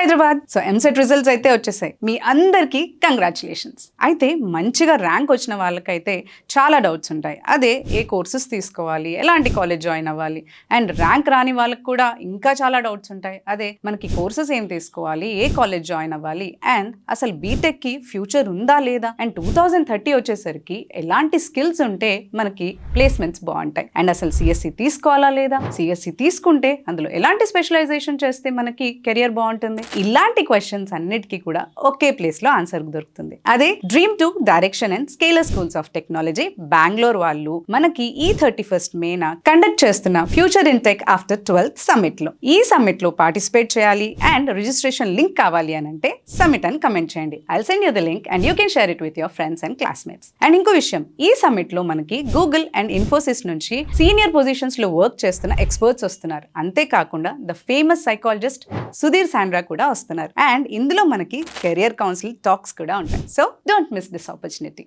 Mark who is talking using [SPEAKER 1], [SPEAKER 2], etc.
[SPEAKER 1] Hyderabad. So EAMCET results అయితే వచ్చేసాయి. మీ అందరికీ కంగ్రాచులేషన్స్. అయితే మంచిగా ర్యాంక్ వచ్చిన వాళ్ళకైతే చాలా డౌట్స్ ఉంటాయి. అదే ఏ కోర్సెస్ తీసుకోవాలి, ఎలాంటి కాలేజ్ జాయిన్ అవ్వాలి. అండ్ ర్యాంక్ రాని వాళ్ళకి కూడా ఇంకా చాలా డౌట్స్ ఉంటాయి. అదే మనకి కోర్సెస్ ఏం తీసుకోవాలి, ఏ కాలేజ్ జాయిన్ అవ్వాలి, అండ్ అసలు బీటెక్ కి ఫ్యూచర్ ఉందా లేదా, అండ్ 2030 వచ్చేసరికి ఎలాంటి స్కిల్స్ ఉంటే మనకి ప్లేస్మెంట్స్ బాగుంటాయి, అండ్ అసలు సిఎస్సి తీసుకోవాలా లేదా, సిఎస్సి తీసుకుంటే అందులో ఎలాంటి స్పెషలైజేషన్ చేస్తే మనకి కెరియర్ బాగుంటుంది. ఇలాంటి క్వశ్చన్స్ అన్నిటికీ కూడా ఒకే ప్లేస్ లో ఆన్సర్ దొరుకుతుంది. అదే Dream2 direction and scalar schools of technology Bengaluru వాళ్ళు మనకి ఈ 31st మేన కండక్ట్ చేస్తున్న future in tech after 12th summit లో ఈ సమ్మిట్ లో పార్టిసిపేట్ చేయాలి అండ్ రిజిస్ట్రేషన్ లింక్ కావాలి అని అంటే సమ్మిట్ అని కమెంట్ చేయండి. I'll send you the link and you can share it with your friends and classmates. And ఇంకో విషయం, ఈ సమ్మిట్ లో మనకి గూగుల్ అండ్ ఇన్ఫోసిస్ నుంచి సీనియర్ పొజిషన్స్ లో వర్క్ చేస్తున్న ఎక్స్పర్ట్స్ వస్తున్నారు. అంతేకాకుండా the famous psychologist Sudheer Sandra కూడా వస్తున్నారు. అండ్ ఇందులో మనకి కెరియర్ కౌన్సిల్ టాక్స్ కూడా ఉంటాయి. So don't miss this opportunity.